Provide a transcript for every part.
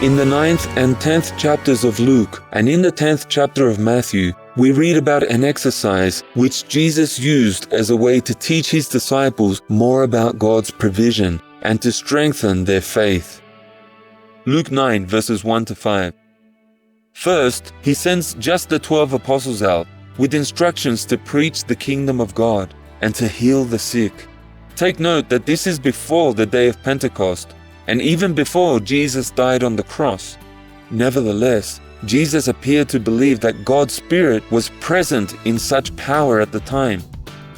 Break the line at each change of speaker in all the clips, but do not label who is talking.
In the 9th and 10th chapters of Luke and in the 10th chapter of Matthew, we read about an exercise which Jesus used as a way to teach his disciples more about God's provision and to strengthen their faith. Luke 9 verses 1 to 5. First, he sends just the 12 apostles out with instructions to preach the kingdom of God and to heal the sick. Take note that this is before the day of Pentecost and even before Jesus died on the cross. Nevertheless, Jesus appeared to believe that God's Spirit was present in such power at the time,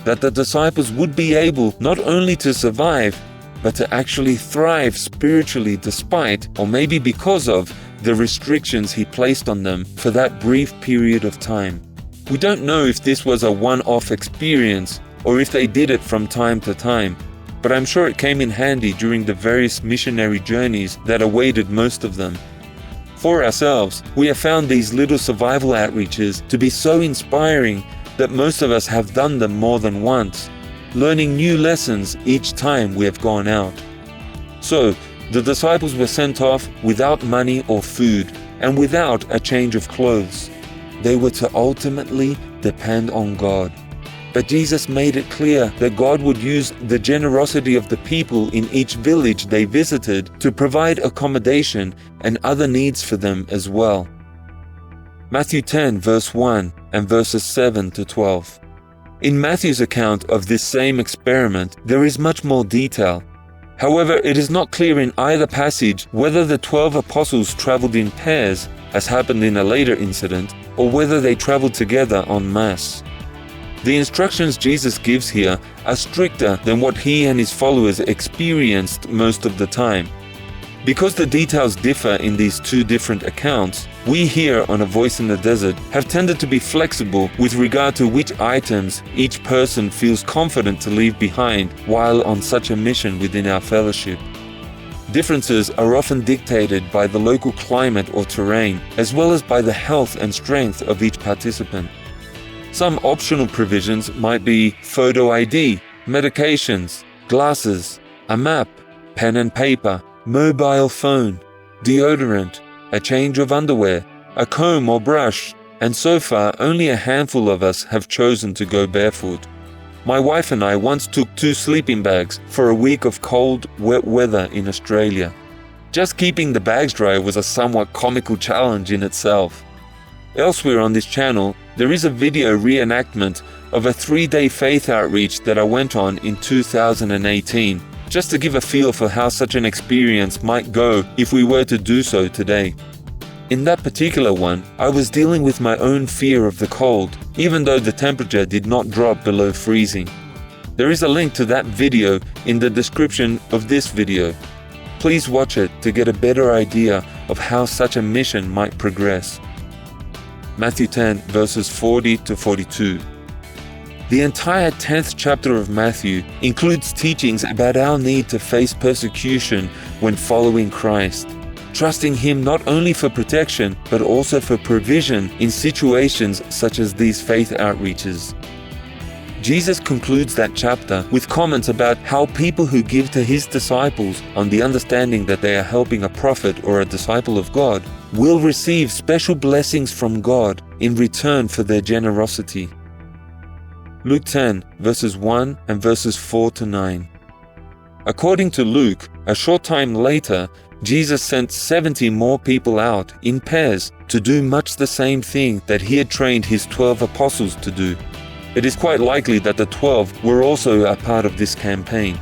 that the disciples would be able not only to survive, but to actually thrive spiritually despite, or maybe because of, the restrictions he placed on them for that brief period of time. We don't know if this was a one-off experience or if they did it from time to time, but I'm sure it came in handy during the various missionary journeys that awaited most of them. For ourselves, we have found these little survival outreaches to be so inspiring that most of us have done them more than once, learning new lessons each time we have gone out. So, the disciples were sent off without money or food and without a change of clothes. They were to ultimately depend on God. But Jesus made it clear that God would use the generosity of the people in each village they visited to provide accommodation and other needs for them as well. Matthew 10 verse 1 and verses 7 to 12. In Matthew's account of this same experiment, there is much more detail. However, it is not clear in either passage whether the 12 apostles traveled in pairs, as happened in a later incident, or whether they traveled together en masse. The instructions Jesus gives here are stricter than what he and his followers experienced most of the time. Because the details differ in these two different accounts, we here on A Voice in the Desert have tended to be flexible with regard to which items each person feels confident to leave behind while on such a mission within our fellowship. Differences are often dictated by the local climate or terrain, as well as by the health and strength of each participant. Some optional provisions might be photo ID, medications, glasses, a map, pen and paper, mobile phone, deodorant, a change of underwear, a comb or brush, and so far only a handful of us have chosen to go barefoot. My wife and I once took 2 sleeping bags for a week of cold, wet weather in Australia. Just keeping the bags dry was a somewhat comical challenge in itself. Elsewhere on this channel, there is a video reenactment of a 3-day faith outreach that I went on in 2018, just to give a feel for how such an experience might go if we were to do so today. In that particular one, I was dealing with my own fear of the cold, even though the temperature did not drop below freezing. There is a link to that video in the description of this video. Please watch it to get a better idea of how such a mission might progress. Matthew 10 verses 40 to 42. The entire 10th chapter of Matthew includes teachings about our need to face persecution when following Christ, trusting Him not only for protection but also for provision in situations such as these faith outreaches. Jesus concludes that chapter with comments about how people who give to His disciples on the understanding that they are helping a prophet or a disciple of God will receive special blessings from God in return for their generosity. Luke 10 verses 1 and verses 4 to 9. According to Luke, a short time later, Jesus sent 70 more people out in pairs to do much the same thing that He had trained His 12 apostles to do. It is quite likely that the 12 were also a part of this campaign.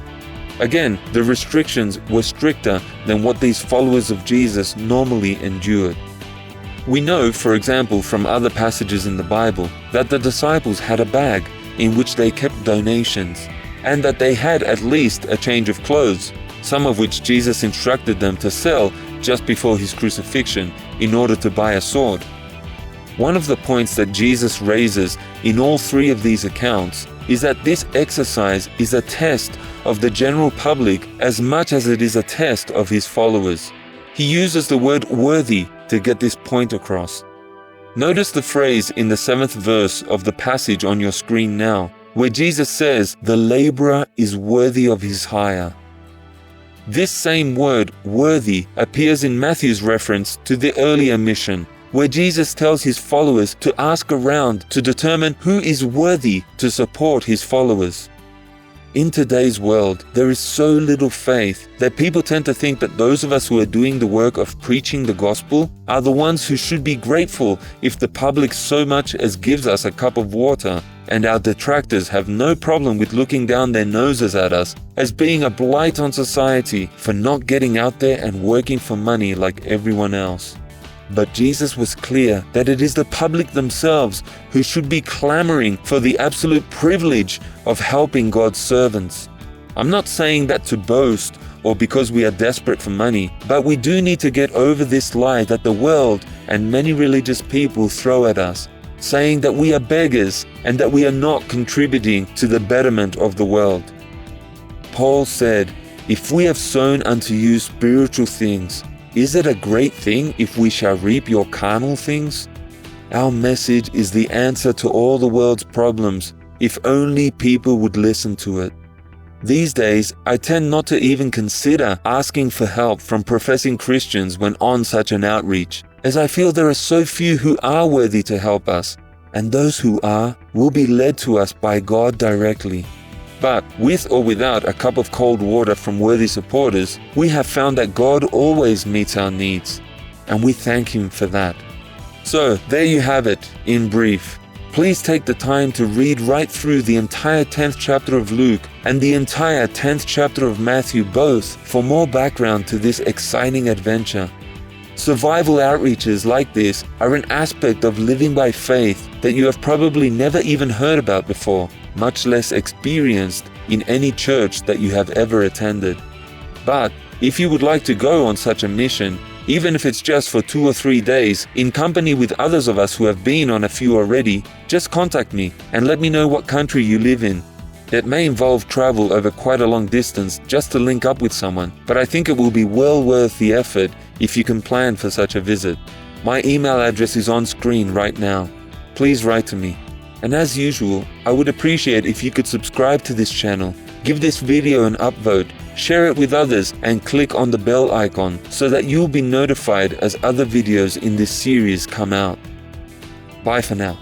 Again, the restrictions were stricter than what these followers of Jesus normally endured. We know, for example, from other passages in the Bible, that the disciples had a bag in which they kept donations, and that they had at least a change of clothes, some of which Jesus instructed them to sell just before His crucifixion in order to buy a sword. One of the points that Jesus raises in all 3 of these accounts is that this exercise is a test of the general public as much as it is a test of His followers. He uses the word worthy to get this point across. Notice the phrase in the 7th verse of the passage on your screen now, where Jesus says, "The laborer is worthy of his hire." This same word, worthy, appears in Matthew's reference to the earlier mission, where Jesus tells his followers to ask around to determine who is worthy to support his followers. In today's world, there is so little faith that people tend to think that those of us who are doing the work of preaching the gospel are the ones who should be grateful if the public so much as gives us a cup of water, and our detractors have no problem with looking down their noses at us as being a blight on society for not getting out there and working for money like everyone else. But Jesus was clear that it is the public themselves who should be clamoring for the absolute privilege of helping God's servants. I'm not saying that to boast or because we are desperate for money, but we do need to get over this lie that the world and many religious people throw at us, saying that we are beggars and that we are not contributing to the betterment of the world. Paul said, "If we have sown unto you spiritual things, is it a great thing if we shall reap your carnal things?" Our message is the answer to all the world's problems, if only people would listen to it. These days, I tend not to even consider asking for help from professing Christians when on such an outreach, as I feel there are so few who are worthy to help us, and those who are will be led to us by God directly. But with or without a cup of cold water from worthy supporters, we have found that God always meets our needs, and we thank Him for that. So there you have it, in brief. Please take the time to read right through the entire 10th chapter of Luke and the entire 10th chapter of Matthew both for more background to this exciting adventure. Survival outreaches like this are an aspect of living by faith that you have probably never even heard about before, much less experienced in any church that you have ever attended. But if you would like to go on such a mission, even if it's just for 2 or 3 days, in company with others of us who have been on a few already, just contact me and let me know what country you live in. It may involve travel over quite a long distance just to link up with someone, but I think it will be well worth the effort if you can plan for such a visit. My email address is on screen right now. Please write to me. And as usual, I would appreciate if you could subscribe to this channel, give this video an upvote, share it with others, and click on the bell icon so that you'll be notified as other videos in this series come out. Bye for now.